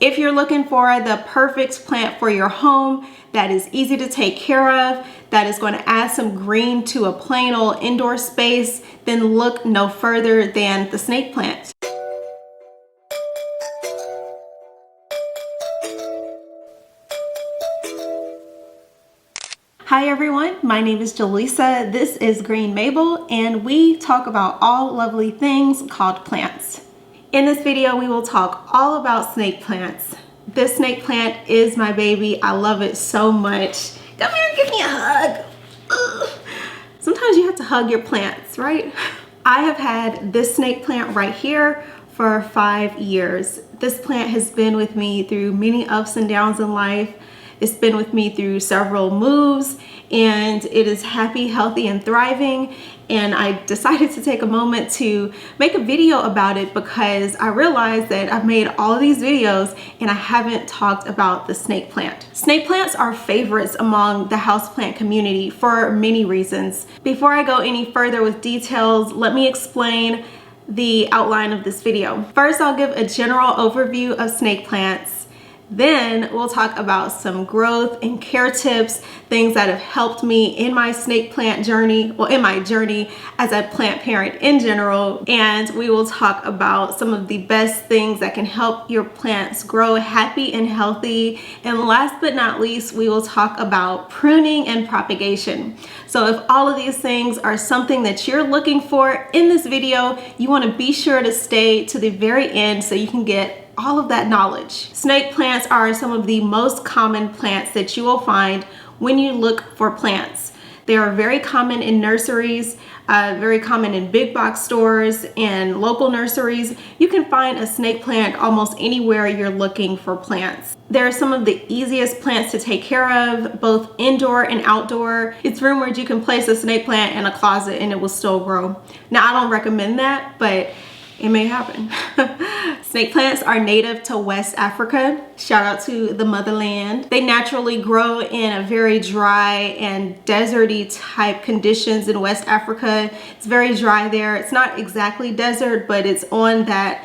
If you're looking for the perfect plant for your home that is easy to take care of, that is going to add some green to a plain old indoor space, then look no further than the snake plant. Hi everyone, my name is Jaleesa, this is Green Mable, and we talk about all lovely things called plants. In this video, we will talk all about snake plants. This snake plant is my baby. I love it so much. Come here and give me a hug. Ugh. Sometimes you have to hug your plants, right? I have had this snake plant right here for 5 years. This plant has been with me through many ups and downs in life. It's been with me through several moves, and it is happy, healthy, and thriving. And I decided to take a moment to make a video about it because I realized that I've made all of these videos and I haven't talked about the snake plant. Snake plants are favorites among the houseplant community for many reasons. Before I go any further with details, let me explain the outline of this video. First, I'll give a general overview of snake plants. Then we'll talk about some growth and care tips, things that have helped me in my snake plant journey, well, in my journey as a plant parent in general. And we will talk about some of the best things that can help your plants grow happy and healthy. And last but not least, we will talk about pruning and propagation. So if all of these things are something that you're looking for in this video, you want to be sure to stay to the very end so you can get all of that knowledge. Snake plants are some of the most common plants that you will find when you look for plants. They are very common in nurseries, very common in big box stores and local nurseries. You can find a snake plant almost anywhere you're looking for plants. They're some of the easiest plants to take care of, both indoor and outdoor. It's rumored you can place a snake plant in a closet and it will still grow. Now, I don't recommend that, but it may happen. Snake plants are native to West Africa. Shout out to the motherland. They naturally grow in a very dry and deserty type conditions in West Africa. It's very dry there. It's not exactly desert, but it's on that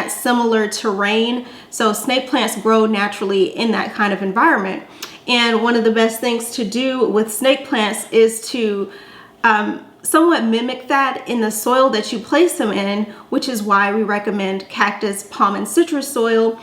similar terrain. So snake plants grow naturally in that kind of environment. And one of the best things to do with snake plants is to somewhat mimic that in the soil that you place them in, which is why we recommend cactus, palm, and citrus soil,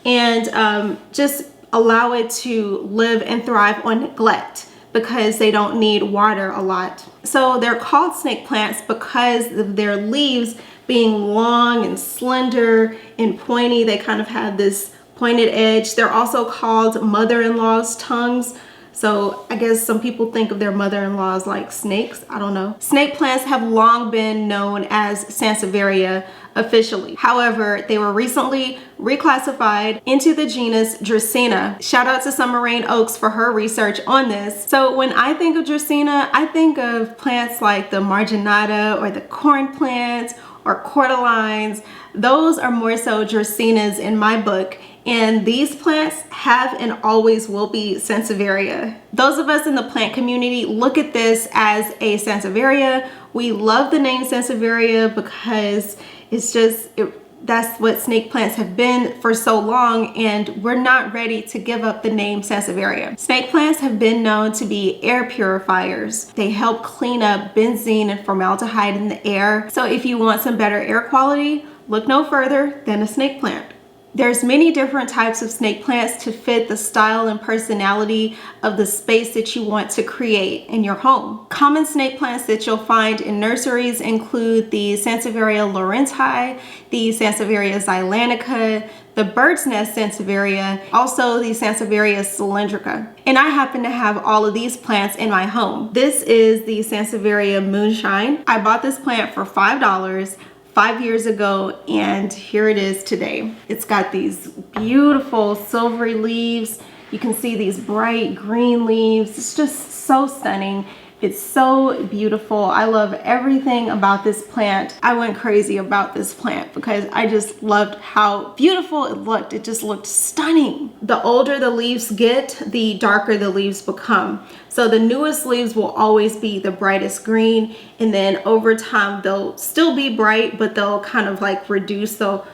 and just allow it to live and thrive on neglect because they don't need water a lot. So they're called snake plants because of their leaves being long and slender and pointy. They kind of have this pointed edge. They're also called mother-in-law's tongues. So I guess some people think of their mother-in-laws like snakes. I don't know. Snake plants have long been known as Sanseveria officially. However, they were recently reclassified into the genus Dracaena. Shout out to Summer Rain Oaks for her research on this. So when I think of Dracaena, I think of plants like the marginata or the corn plants or cordyline. Those are more so Dracaenas in my book. And these plants have and always will be Sanseveria. Those of us in the plant community look at this as a Sanseveria. We love the name Sanseveria because it's just, that's what snake plants have been for so long, and we're not ready to give up the name Sanseveria. Snake plants have been known to be air purifiers. They help clean up benzene and formaldehyde in the air. So if you want some better air quality, look no further than a snake plant. There's many different types of snake plants to fit the style and personality of the space that you want to create in your home. Common snake plants that you'll find in nurseries include the Sansevieria laurentii, the Sansevieria xylanica, the bird's nest Sanseveria, also the Sansevieria cylindrica. And I happen to have all of these plants in my home. This is the Sansevieria Moonshine. I bought this plant for $5. 5 years ago, and here it is today. It's got these beautiful silvery leaves. You can see these bright green leaves. It's just so stunning. It's so beautiful. I love everything about this plant. I went crazy about this plant because I just loved how beautiful it looked. It just looked stunning. The older the leaves get, the darker the leaves become. So the newest leaves will always be the brightest green, and then over time they'll still be bright, but they'll kind of like reduce. They'll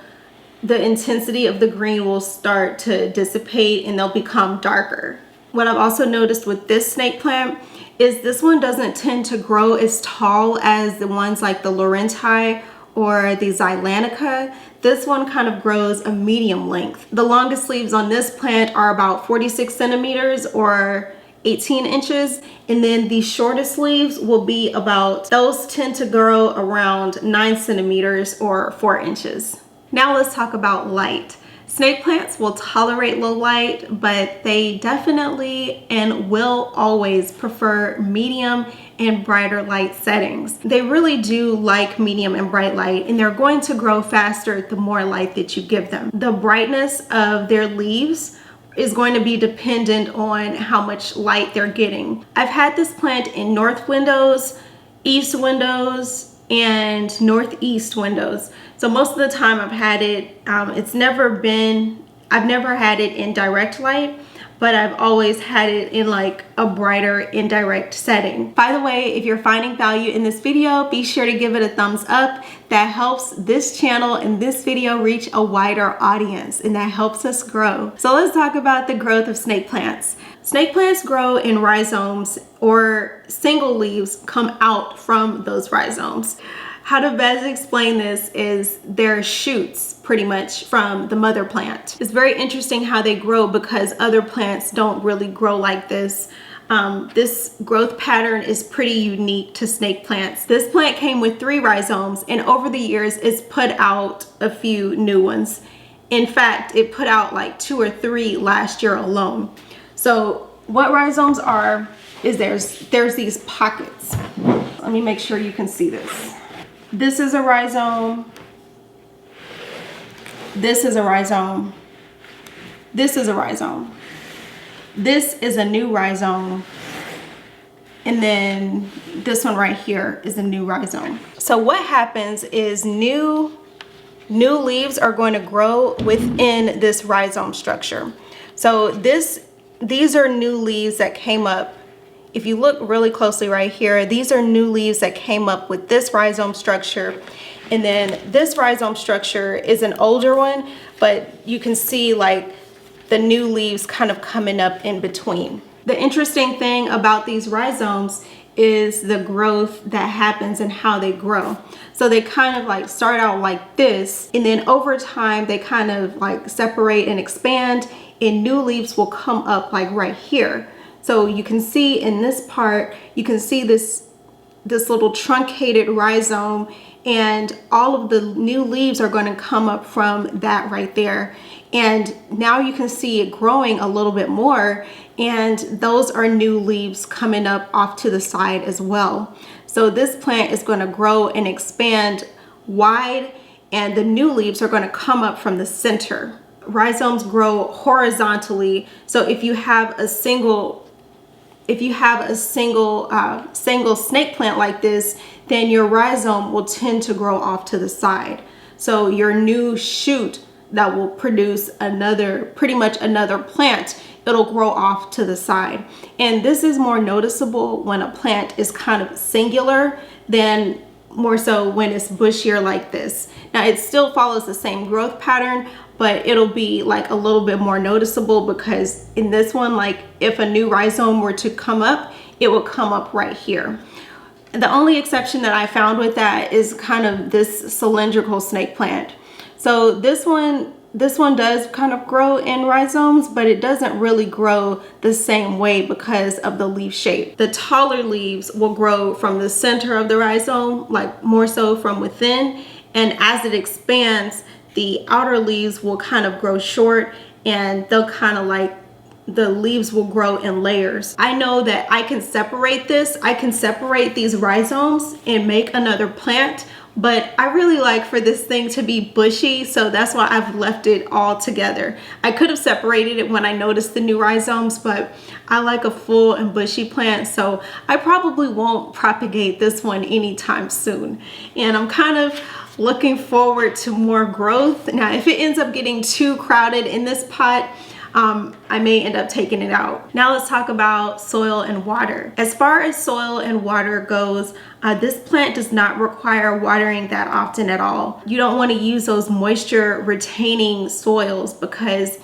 the intensity of the green will start to dissipate and they'll become darker. What I've also noticed with this snake plant is this one doesn't tend to grow as tall as the ones like the laurentii or the xylanica. This one kind of grows a medium length. The longest leaves on this plant are about 46 centimeters or 18 inches, and then the shortest leaves will be about, those tend to grow around 9 centimeters or 4 inches. Now let's talk about light. Snake plants will tolerate low light, but they definitely and will always prefer medium and brighter light settings. They really do like medium and bright light, and they're going to grow faster the more light that you give them. The brightness of their leaves is going to be dependent on how much light they're getting. I've had this plant in north windows, east windows, and northeast windows. So most of the time I've had it, I've never had it in direct light, but I've always had it in like a brighter indirect setting. By the way, if you're finding value in this video, be sure to give it a thumbs up. That helps this channel and this video reach a wider audience, and that helps us grow. So let's talk about the growth of snake plants. Snake plants grow in rhizomes, or single leaves come out from those rhizomes. How to best explain this is they're shoots pretty much from the mother plant. It's very interesting how they grow because other plants don't really grow like this. This growth pattern is pretty unique to snake plants. This plant came with 3 rhizomes, and over the years it's put out a few new ones. In fact, it put out like 2 or 3 last year alone. So what rhizomes are is there's these pockets. Let me make sure you can see this. This is a rhizome. This is a rhizome. This is a rhizome. This is a new rhizome. And then this one right here is a new rhizome. So what happens is new leaves are going to grow within this rhizome structure. So these are new leaves that came up. If you look really closely right here, these are new leaves that came up with this rhizome structure. And then this rhizome structure is an older one, but you can see like the new leaves kind of coming up in between. The interesting thing about these rhizomes is the growth that happens and how they grow. So they kind of like start out like this, and then over time they kind of like separate and expand, and new leaves will come up like right here. So you can see in this part, you can see this little truncated rhizome, and all of the new leaves are going to come up from that right there. And now you can see it growing a little bit more, and those are new leaves coming up off to the side as well. So this plant is going to grow and expand wide, and the new leaves are going to come up from the center. Rhizomes grow horizontally. So if you have a single snake plant like this, then your rhizome will tend to grow off to the side. So your new shoot that will produce pretty much another plant, it'll grow off to the side. And this is more noticeable when a plant is kind of singular than more so when it's bushier like this. Now it still follows the same growth pattern, but it'll be like a little bit more noticeable because in this one, like if a new rhizome were to come up, it will come up right here. The only exception that I found with that is kind of this cylindrical snake plant. So this one does kind of grow in rhizomes, but it doesn't really grow the same way because of the leaf shape. The taller leaves will grow from the center of the rhizome, like more so from within, and as it expands, the outer leaves will kind of grow short, and they'll kind of like, the leaves will grow in layers. I know that I can separate this. I can separate these rhizomes and make another plant, but I really like for this thing to be bushy, so that's why I've left it all together. I could have separated it when I noticed the new rhizomes, but I like a full and bushy plant, so I probably won't propagate this one anytime soon. And I'm kind of looking forward to more growth. Now, if it ends up getting too crowded in this pot, I may end up taking it out. Now let's talk about soil and water. As far as soil and water goes, this plant does not require watering that often at all. You don't want to use those moisture retaining soils because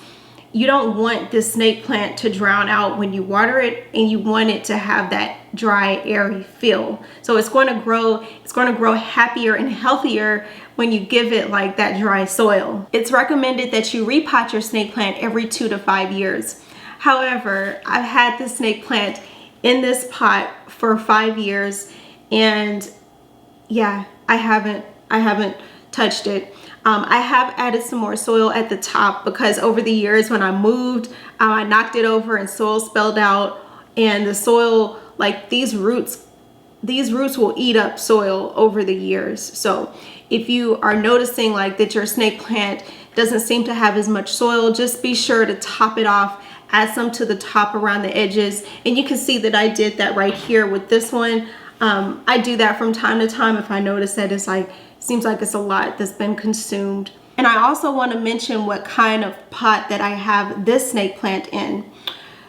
you don't want this snake plant to drown out when you water it, and you want it to have that dry, airy feel. So it's going to grow happier and healthier when you give it like that dry soil. It's recommended that you repot your snake plant every 2 to 5 years. However, I've had this snake plant in this pot for 5 years, and yeah, I haven't touched it. I have added some more soil at the top because over the years when I moved, I knocked it over and soil spilled out, and the soil, like these roots will eat up soil over the years. So if you are noticing like that your snake plant doesn't seem to have as much soil, just be sure to top it off, add some to the top around the edges. And you can see that I did that right here with this one. I do that from time to time if I notice that it's like, seems like it's a lot that's been consumed. And I also want to mention what kind of pot that I have this snake plant in.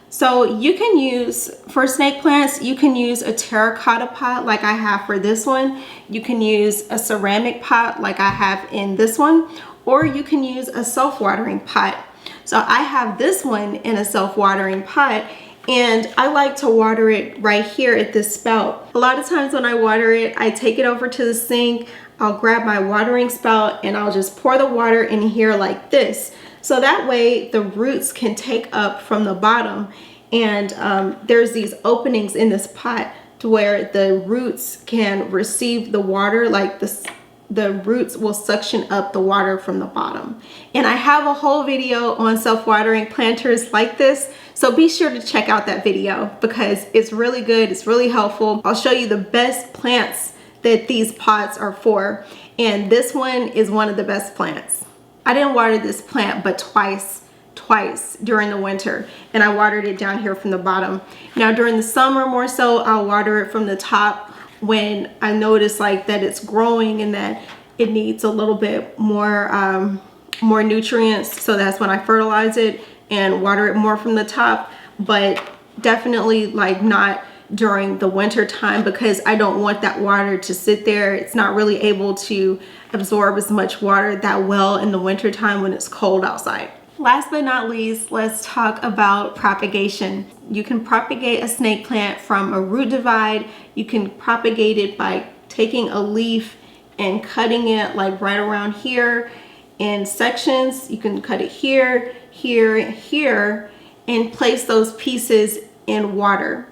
So you can use, for snake plants, you can use a terracotta pot like I have for this one. You can use a ceramic pot like I have in this one, or you can use a self-watering pot. So I have this one in a self-watering pot, and I like to water it right here at this spout. A lot of times when I water it, I take it over to the sink, I'll grab my watering spout, and I'll just pour the water in here like this. So that way the roots can take up from the bottom, and there's these openings in this pot to where the roots can receive the water, like the roots will suction up the water from the bottom. And I have a whole video on self-watering planters like this, so be sure to check out that video because it's really good, it's really helpful. I'll show you the best plants that these pots are for, and this one is one of the best plants. I didn't water this plant but twice during the winter, and I watered it down here from the bottom. Now during the summer more so, I'll water it from the top when I notice like that it's growing and that it needs a little bit more more nutrients, so that's when I fertilize it and water it more from the top, but definitely like not during the winter time because I don't want that water to sit there. It's not really able to absorb as much water that well in the winter time when it's cold outside. Last but not least, let's talk about propagation. You can propagate a snake plant from a root divide. You can propagate it by taking a leaf and cutting it like right around here in sections. You can cut it here, here, here, and place those pieces in water.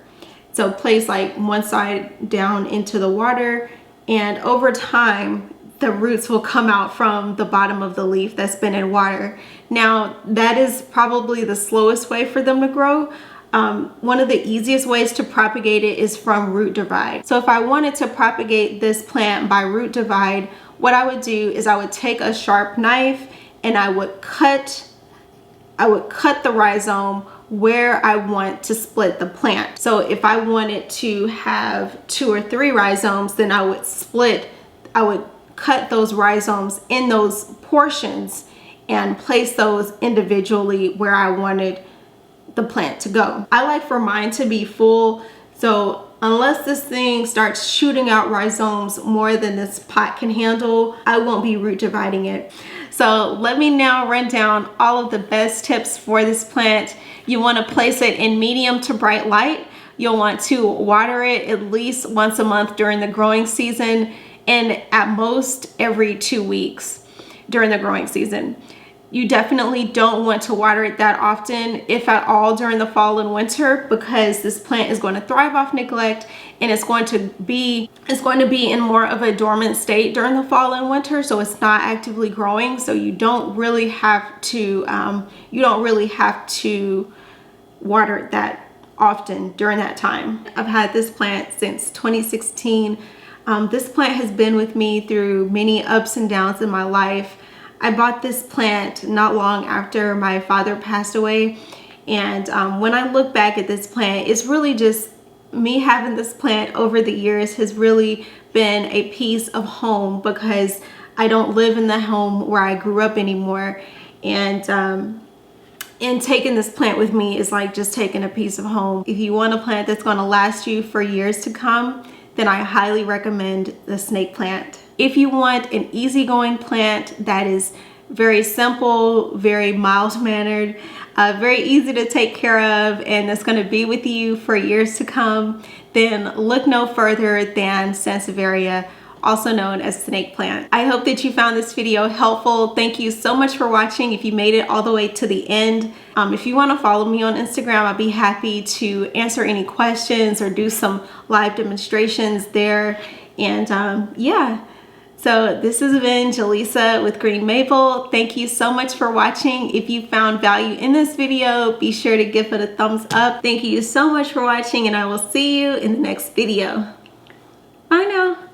So place like one side down into the water, and over time the roots will come out from the bottom of the leaf that's been in water. Now that is probably the slowest way for them to grow. One of the easiest ways to propagate it is from root divide. So if I wanted to propagate this plant by root divide, what I would do is I would take a sharp knife and I would cut the rhizome where I want to split the plant. So if I wanted to have 2 or 3 rhizomes, then I would cut those rhizomes in those portions and place those individually where I wanted the plant to go. I like for mine to be full, so unless this thing starts shooting out rhizomes more than this pot can handle, I won't be root dividing it. So let me now run down all of the best tips for this plant. You want to place it in medium to bright light. You'll want to water it at least once a month during the growing season, and at most every 2 weeks during the growing season. You definitely don't want to water it that often, if at all, during the fall and winter, because this plant is going to thrive off neglect, and it's going to be in more of a dormant state during the fall and winter, so it's not actively growing. So you don't really have to water it that often during that time. I've had this plant since 2016. This plant has been with me through many ups and downs in my life. I bought this plant not long after my father passed away, and when I look back at this plant, it's really just me having this plant over the years has really been a piece of home, because I don't live in the home where I grew up anymore, and And taking this plant with me is like just taking a piece of home. If you want a plant that's going to last you for years to come, then I highly recommend the snake plant. If you want an easygoing plant that is very simple, very mild-mannered, very easy to take care of, and that's going to be with you for years to come, then look no further than Sanseveria, also known as snake plant. I hope that you found this video helpful. Thank you so much for watching. If you made it all the way to the end, if you want to follow me on Instagram, I'll be happy to answer any questions or do some live demonstrations there. And yeah, so this has been Jaleesa with Green Mable. Thank you so much for watching. If you found value in this video, be sure to give it a thumbs up. Thank you so much for watching, and I will see you in the next video. Bye now.